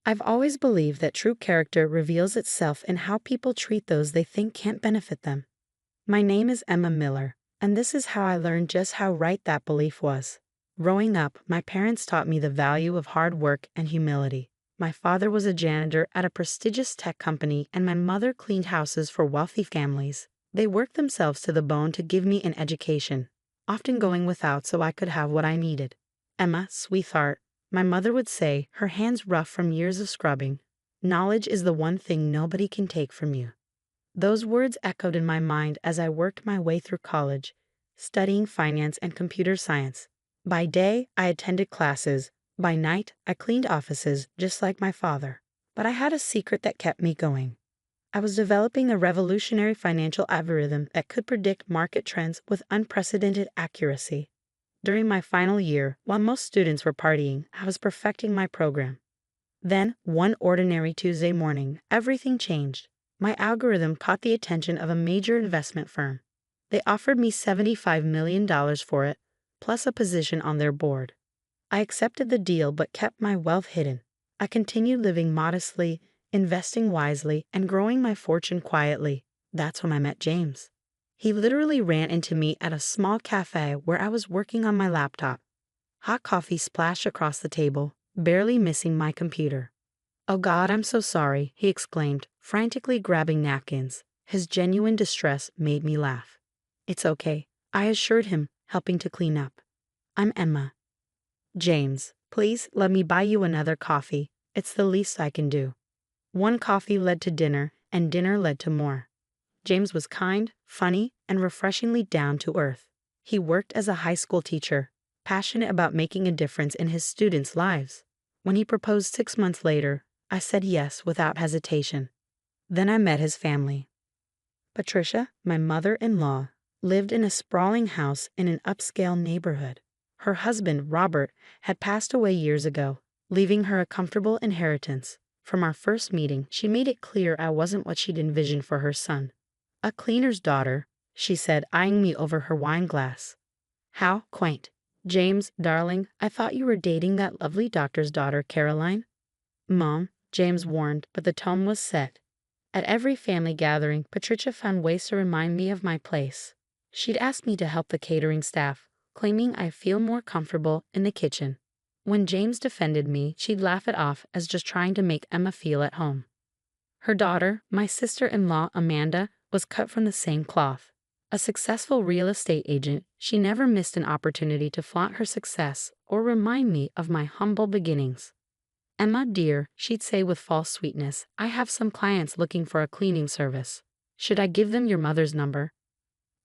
I've always believed that true character reveals itself in how people treat those they think can't benefit them. My name is Emma Miller, and this is how I learned just how right that belief was. Growing up, my parents taught me the value of hard work and humility. My father was a janitor at a prestigious tech company, and my mother cleaned houses for wealthy families. They worked themselves to the bone to give me an education, often going without so I could have what I needed. Emma, sweetheart, my mother would say, her hands rough from years of scrubbing. Knowledge is the one thing nobody can take from you. Those words echoed in my mind as I worked my way through college, studying finance and computer science. By day, I attended classes. By night, I cleaned offices just like my father. But I had a secret that kept me going. I was developing a revolutionary financial algorithm that could predict market trends with unprecedented accuracy. During my final year, while most students were partying, I was perfecting my program. Then, one ordinary Tuesday morning, everything changed. My algorithm caught the attention of a major investment firm. They offered me $75 million for it, plus a position on their board. I accepted the deal but kept my wealth hidden. I continued living modestly, investing wisely, and growing my fortune quietly. That's when I met James. He literally ran into me at a small cafe where I was working on my laptop. Hot coffee splashed across the table, barely missing my computer. "Oh God, I'm so sorry," he exclaimed, frantically grabbing napkins. His genuine distress made me laugh. "It's okay," I assured him, helping to clean up. "I'm Emma." "James, please let me buy you another coffee. It's the least I can do." One coffee led to dinner, and dinner led to more. James was kind, funny, and refreshingly down to earth. He worked as a high school teacher, passionate about making a difference in his students' lives. When he proposed 6 months later, I said yes without hesitation. Then I met his family. Patricia, my mother-in-law, lived in a sprawling house in an upscale neighborhood. Her husband, Robert, had passed away years ago, leaving her a comfortable inheritance. From our first meeting, she made it clear I wasn't what she'd envisioned for her son. "A cleaner's daughter," she said, eyeing me over her wine glass. "How quaint. James, darling, I thought you were dating that lovely doctor's daughter, Caroline." "Mom," James warned, but the tone was set. At every family gathering, Patricia found ways to remind me of my place. She'd ask me to help the catering staff, claiming I feel more comfortable in the kitchen. When James defended me, she'd laugh it off as just trying to make Emma feel at home. Her daughter, my sister-in-law Amanda, was cut from the same cloth. A successful real estate agent, she never missed an opportunity to flaunt her success or remind me of my humble beginnings. "Emma, dear," she'd say with false sweetness, "I have some clients looking for a cleaning service. Should I give them your mother's number?"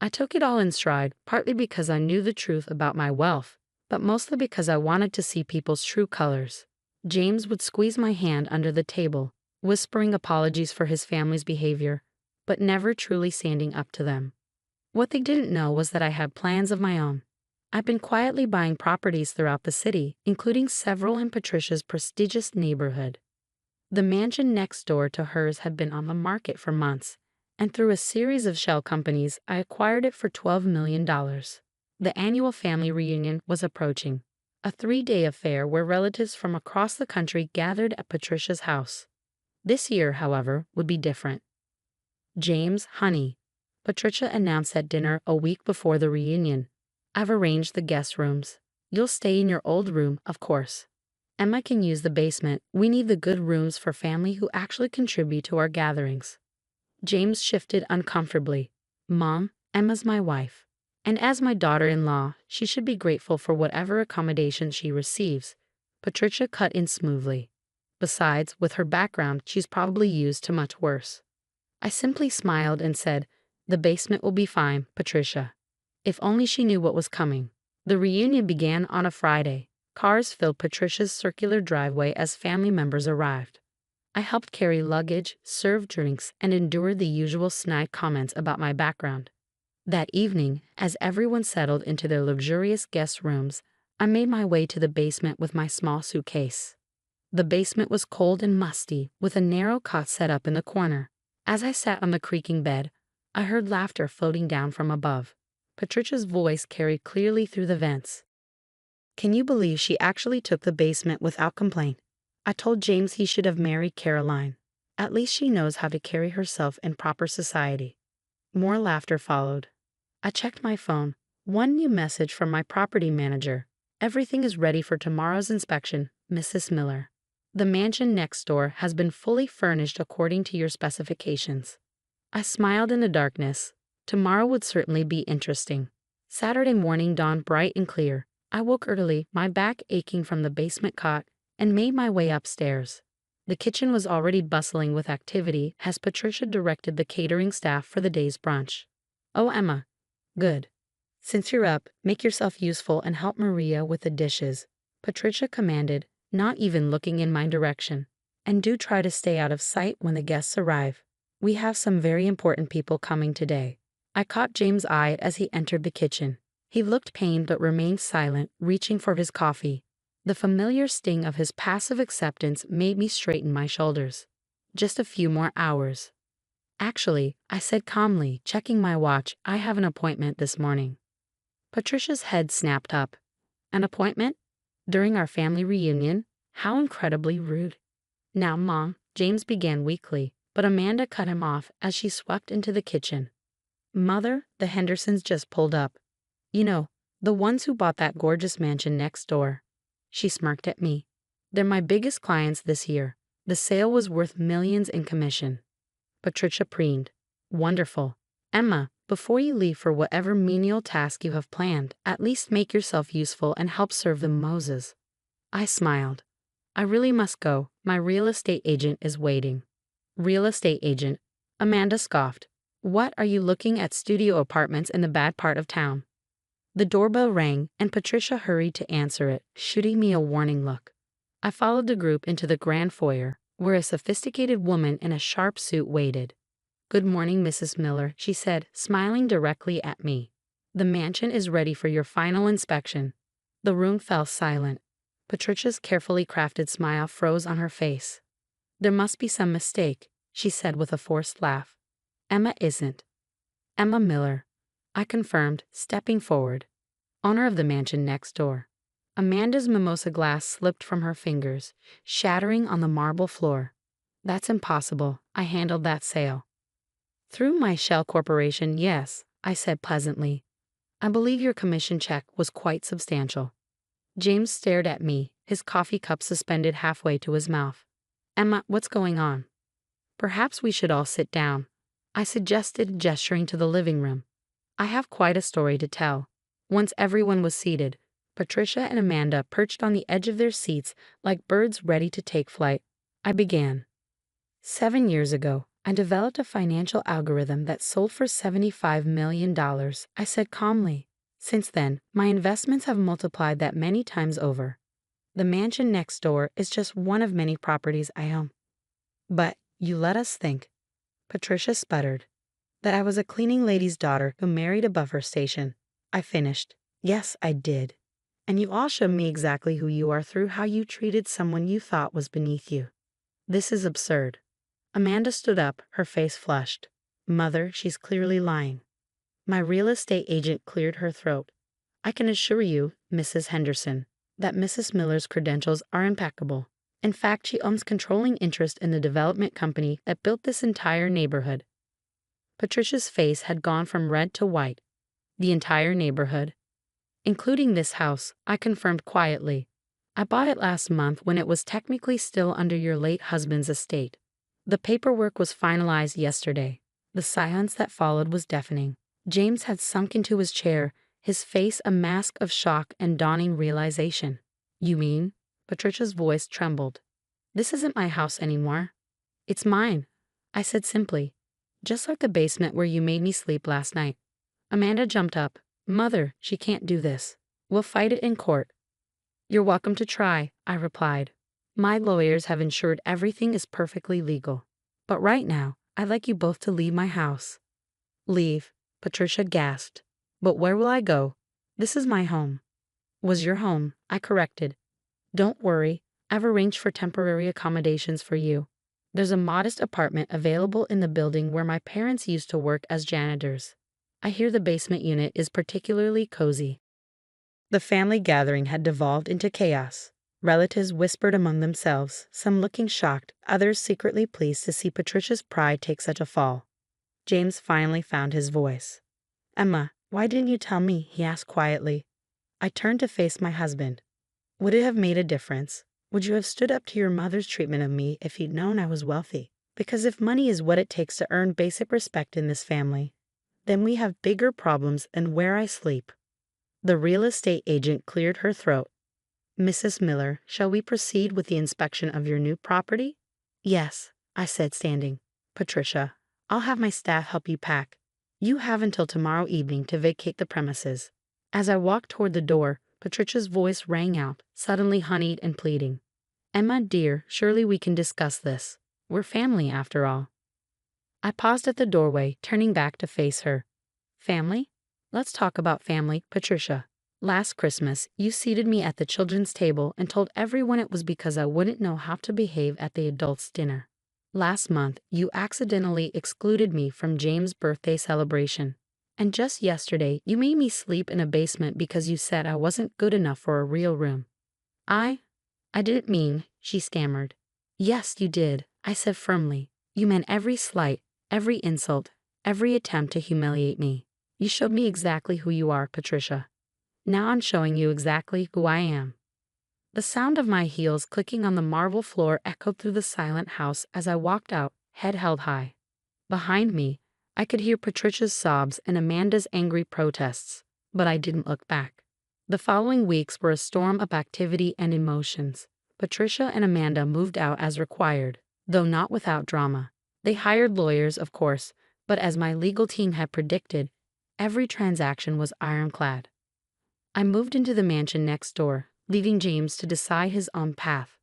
I took it all in stride, partly because I knew the truth about my wealth, but mostly because I wanted to see people's true colors. James would squeeze my hand under the table, whispering apologies for his family's behavior, but never truly standing up to them. What they didn't know was that I had plans of my own. I've been quietly buying properties throughout the city, including several in Patricia's prestigious neighborhood. The mansion next door to hers had been on the market for months, and through a series of shell companies, I acquired it for $12 million. The annual family reunion was approaching, a 3-day affair where relatives from across the country gathered at Patricia's house. This year, however, would be different. "James, honey," Patricia announced at dinner a week before the reunion, "I've arranged the guest rooms. You'll stay in your old room, of course. Emma can use the basement. We need the good rooms for family who actually contribute to our gatherings." James shifted uncomfortably. "Mom, Emma's my wife. And as my daughter-in-law, she should be grateful for whatever accommodation she receives." Patricia cut in smoothly. "Besides, with her background, she's probably used to much worse." I simply smiled and said, "The basement will be fine, Patricia." If only she knew what was coming. The reunion began on a Friday. Cars filled Patricia's circular driveway as family members arrived. I helped carry luggage, serve drinks, and endured the usual snide comments about my background. That evening, as everyone settled into their luxurious guest rooms, I made my way to the basement with my small suitcase. The basement was cold and musty, with a narrow cot set up in the corner. As I sat on the creaking bed, I heard laughter floating down from above. Patricia's voice carried clearly through the vents. "Can you believe she actually took the basement without complaint? I told James he should have married Caroline. At least she knows how to carry herself in proper society. More laughter followed. I checked my phone. One new message from my property manager. Everything is ready for tomorrow's inspection, Mrs. Miller. The mansion next door has been fully furnished according to your specifications. I smiled in the darkness. Tomorrow would certainly be interesting. Saturday morning dawned bright and clear. I woke early, my back aching from the basement cot, and made my way upstairs. The kitchen was already bustling with activity as Patricia directed the catering staff for the day's brunch. "Oh, Emma. Good. Since you're up, make yourself useful and help Maria with the dishes," Patricia commanded, not even looking in my direction. "And do try to stay out of sight when the guests arrive. We have some very important people coming today." I caught James' eye as he entered the kitchen. He looked pained but remained silent, reaching for his coffee. The familiar sting of his passive acceptance made me straighten my shoulders. Just a few more hours. "Actually," I said calmly, checking my watch, "I have an appointment this morning." Patricia's head snapped up. "An appointment? During our family reunion? How incredibly rude." "Now, Mom," James began weakly, but Amanda cut him off as she swept into the kitchen. "Mother, the Hendersons just pulled up. You know, the ones who bought that gorgeous mansion next door." She smirked at me. "They're my biggest clients this year. The sale was worth millions in commission." Patricia preened. "Wonderful. Emma, before you leave for whatever menial task you have planned, at least make yourself useful and help serve the Moses." I smiled. "I really must go. My real estate agent is waiting." "Real estate agent?" Amanda scoffed. "What, are you looking at studio apartments in the bad part of town?" The doorbell rang, and Patricia hurried to answer it, shooting me a warning look. I followed the group into the grand foyer, where a sophisticated woman in a sharp suit waited. "Good morning, Mrs. Miller," she said, smiling directly at me. "The mansion is ready for your final inspection." The room fell silent. Patricia's carefully crafted smile froze on her face. "There must be some mistake," she said with a forced laugh. "Emma isn't." "Emma Miller," I confirmed, stepping forward. "Owner of the mansion next door." Amanda's mimosa glass slipped from her fingers, shattering on the marble floor. "That's impossible. I handled that sale." "Through my shell corporation, yes," I said pleasantly. "I believe your commission check was quite substantial." James stared at me, his coffee cup suspended halfway to his mouth. "Emma, what's going on?" "Perhaps we should all sit down," I suggested, gesturing to the living room. "I have quite a story to tell." Once everyone was seated, Patricia and Amanda perched on the edge of their seats like birds ready to take flight. I began. 7 years ago, I developed a financial algorithm that sold for $75 million, I said calmly. Since then, my investments have multiplied that many times over. The mansion next door is just one of many properties I own. "But you let us think," Patricia sputtered, "that I was a cleaning lady's daughter who married above her station." I finished. "Yes, I did. And you all showed me exactly who you are through how you treated someone you thought was beneath you." "This is absurd." Amanda stood up, her face flushed. "Mother, she's clearly lying." My real estate agent cleared her throat. "I can assure you, Mrs. Henderson, that Mrs. Miller's credentials are impeccable. In fact, she owns controlling interest in the development company that built this entire neighborhood." Patricia's face had gone from red to white. "The entire neighborhood?" "Including this house," I confirmed quietly. "I bought it last month when it was technically still under your late husband's estate. The paperwork was finalized yesterday." The silence that followed was deafening. James had sunk into his chair, his face a mask of shock and dawning realization. "You mean?" Patricia's voice trembled. "This isn't my house anymore." "It's mine," I said simply. "Just like the basement where you made me sleep last night." Amanda jumped up. "Mother, she can't do this. We'll fight it in court." "You're welcome to try," I replied. "My lawyers have ensured everything is perfectly legal. But right now, I'd like you both to leave my house." "Leave?" Patricia gasped. "But where will I go? This is my home." "Was your home," I corrected. "Don't worry, I've arranged for temporary accommodations for you. There's a modest apartment available in the building where my parents used to work as janitors. I hear the basement unit is particularly cozy." The family gathering had devolved into chaos. Relatives whispered among themselves, some looking shocked, others secretly pleased to see Patricia's pride take such a fall. James finally found his voice. "Emma, why didn't you tell me?" he asked quietly. I turned to face my husband. "Would it have made a difference? Would you have stood up to your mother's treatment of me if you'd known I was wealthy? Because if money is what it takes to earn basic respect in this family, then we have bigger problems than where I sleep." The real estate agent cleared her throat. "Mrs. Miller, shall we proceed with the inspection of your new property?" "Yes," I said, standing. "Patricia, I'll have my staff help you pack. You have until tomorrow evening to vacate the premises." As I walked toward the door, Patricia's voice rang out, suddenly honeyed and pleading. "Emma, dear, surely we can discuss this. We're family, after all." I paused at the doorway, turning back to face her. "Family? Let's talk about family, Patricia. Last Christmas, you seated me at the children's table and told everyone it was because I wouldn't know how to behave at the adults' dinner. Last month, you accidentally excluded me from James' birthday celebration. And just yesterday, you made me sleep in a basement because you said I wasn't good enough for a real room." I didn't mean," she stammered. "Yes, you did," I said firmly. "You meant every slight, every insult, every attempt to humiliate me. You showed me exactly who you are, Patricia. Now I'm showing you exactly who I am." The sound of my heels clicking on the marble floor echoed through the silent house as I walked out, head held high. Behind me, I could hear Patricia's sobs and Amanda's angry protests, but I didn't look back. The following weeks were a storm of activity and emotions. Patricia and Amanda moved out as required, though not without drama. They hired lawyers, of course, but as my legal team had predicted, every transaction was ironclad. I moved into the mansion next door, leaving James to decide his own path.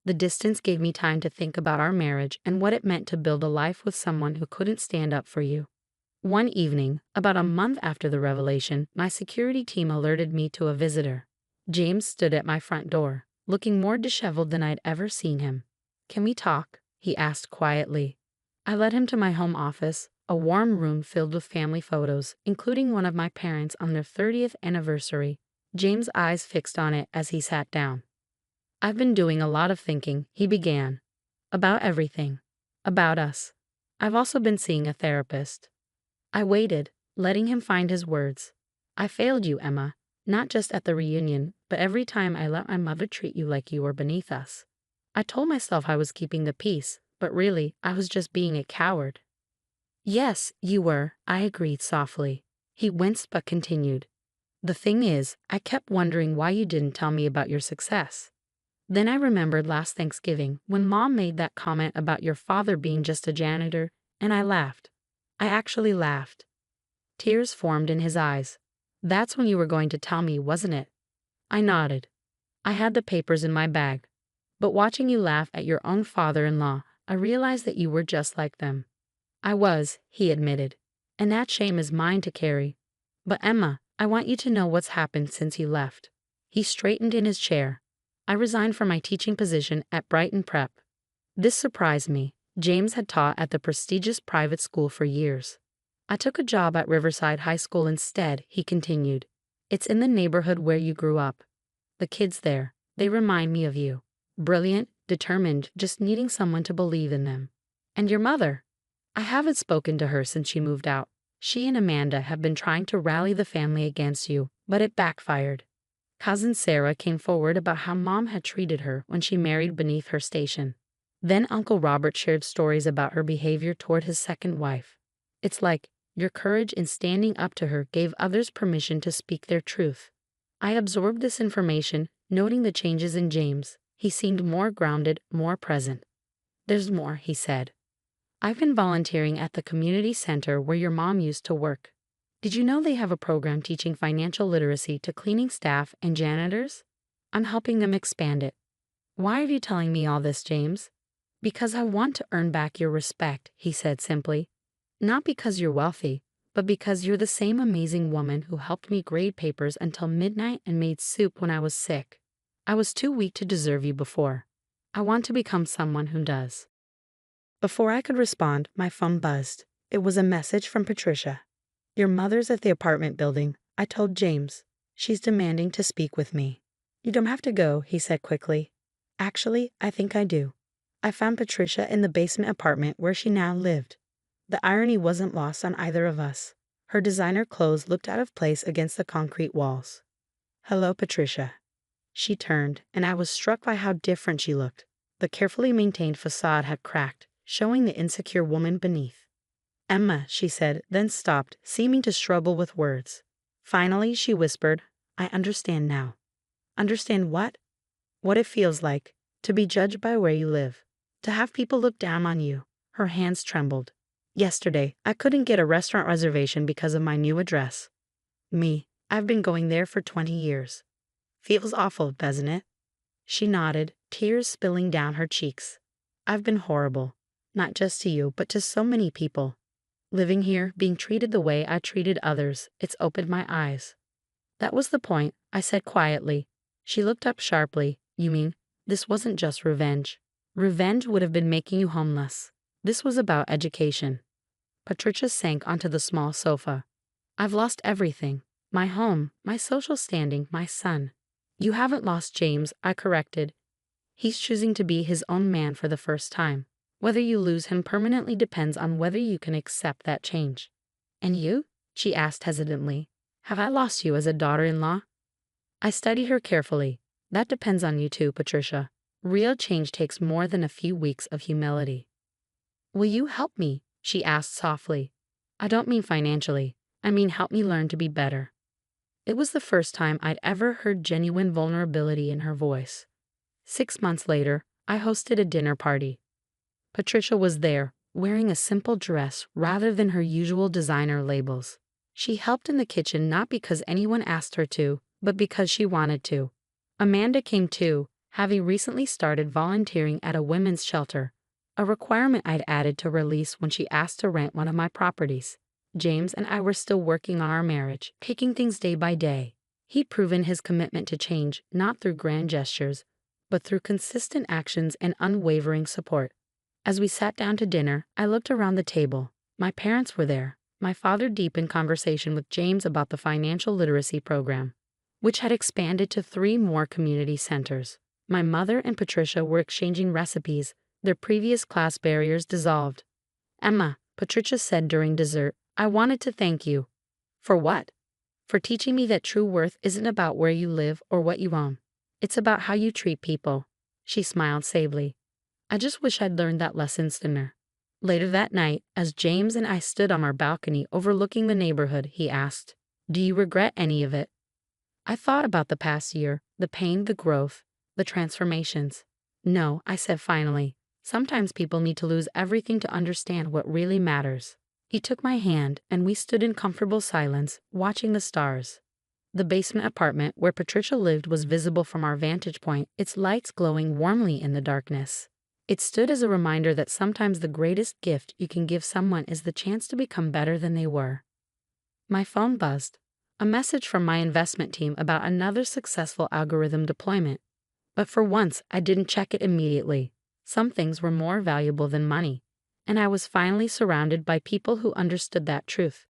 The distance gave me time to think about our marriage and what it meant to build a life with someone who couldn't stand up for you. One evening, about a month after the revelation, my security team alerted me to a visitor. James stood at my front door, looking more disheveled than I'd ever seen him. "Can we talk?" he asked quietly. I led him to my home office, a warm room filled with family photos, including one of my parents on their 30th anniversary. James' eyes fixed on it as he sat down. "I've been doing a lot of thinking," he began. "About everything. About us. I've also been seeing a therapist." I waited, letting him find his words. "I failed you, Emma, not just at the reunion, but every time I let my mother treat you like you were beneath us. I told myself I was keeping the peace, but really, I was just being a coward." "Yes, you were," I agreed softly. He winced but continued. "The thing is, I kept wondering why you didn't tell me about your success. Then I remembered last Thanksgiving when Mom made that comment about your father being just a janitor, and I laughed. I actually laughed." Tears formed in his eyes. "That's when you were going to tell me, wasn't it?" I nodded. "I had the papers in my bag. But watching you laugh at your own father-in-law, I realized that you were just like them." "I was," he admitted. "And that shame is mine to carry. But Emma, I want you to know what's happened since you left." He straightened in his chair. "I resigned from my teaching position at Brighton Prep." This surprised me. James had taught at the prestigious private school for years. "I took a job at Riverside High School instead," he continued. "It's in the neighborhood where you grew up. The kids there, they remind me of you. Brilliant, determined, just needing someone to believe in them. And your mother? I haven't spoken to her since she moved out. She and Amanda have been trying to rally the family against you, but it backfired. Cousin Sarah came forward about how Mom had treated her when she married beneath her station. Then Uncle Robert shared stories about her behavior toward his second wife. It's like your courage in standing up to her gave others permission to speak their truth." I absorbed this information, noting the changes in James. He seemed more grounded, more present. "There's more," he said. "I've been volunteering at the community center where your mom used to work. Did you know they have a program teaching financial literacy to cleaning staff and janitors? I'm helping them expand it." "Why are you telling me all this, James?" "Because I want to earn back your respect," he said simply. "Not because you're wealthy, but because you're the same amazing woman who helped me grade papers until midnight and made soup when I was sick. I was too weak to deserve you before. I want to become someone who does." Before I could respond, my phone buzzed. It was a message from Patricia. "Your mother's at the apartment building. I told James. She's demanding to speak with me." You don't have to go, he said quickly. Actually, I think I do. I found Patricia in the basement apartment where she now lived. The irony wasn't lost on either of us. Her designer clothes looked out of place against the concrete walls. Hello, Patricia. She turned, and I was struck by how different she looked. The carefully maintained facade had cracked, showing the insecure woman beneath. Emma, she said, then stopped, seeming to struggle with words. Finally, she whispered, I understand now. Understand what? What it feels like, to be judged by where you live, to have people look down on you. Her hands trembled. Yesterday, I couldn't get a restaurant reservation because of my new address. I've been going there for 20 years. Feels awful, doesn't it? She nodded, tears spilling down her cheeks. I've been horrible, not just to you, but to so many people. Living here, being treated the way I treated others, it's opened my eyes. That was the point, I said quietly. She looked up sharply. You mean, this wasn't just revenge? Revenge would have been making you homeless. This was about education. Patricia sank onto the small sofa. I've lost everything. My home, my social standing, my son. You haven't lost James, I corrected. He's choosing to be his own man for the first time. Whether you lose him permanently depends on whether you can accept that change. And you? She asked hesitantly. Have I lost you as a daughter-in-law? I studied her carefully. That depends on you too, Patricia. Real change takes more than a few weeks of humility. Will you help me? She asked softly. I don't mean financially. I mean help me learn to be better. It was the first time I'd ever heard genuine vulnerability in her voice. 6 months later, I hosted a dinner party. Patricia was there, wearing a simple dress rather than her usual designer labels. She helped in the kitchen not because anyone asked her to, but because she wanted to. Amanda came too, having recently started volunteering at a women's shelter, a requirement I'd added to her lease when she asked to rent one of my properties. James and I were still working on our marriage, taking things day by day. He'd proven his commitment to change not through grand gestures, but through consistent actions and unwavering support. As we sat down to dinner, I looked around the table. My parents were there, my father deep in conversation with James about the financial literacy program, which had expanded to 3 more community centers. My mother and Patricia were exchanging recipes, their previous class barriers dissolved. Emma, Patricia said during dessert, I wanted to thank you. For what? For teaching me that true worth isn't about where you live or what you own. It's about how you treat people. She smiled savely. I just wish I'd learned that lesson sooner. Later that night, as James and I stood on our balcony overlooking the neighborhood, he asked, Do you regret any of it? I thought about the past year, the pain, the growth, the transformations. No, I said finally. Sometimes people need to lose everything to understand what really matters. He took my hand, and we stood in comfortable silence, watching the stars. The basement apartment where Patricia lived was visible from our vantage point, its lights glowing warmly in the darkness. It stood as a reminder that sometimes the greatest gift you can give someone is the chance to become better than they were. My phone buzzed. A message from my investment team about another successful algorithm deployment. But for once, I didn't check it immediately. Some things were more valuable than money. And I was finally surrounded by people who understood that truth.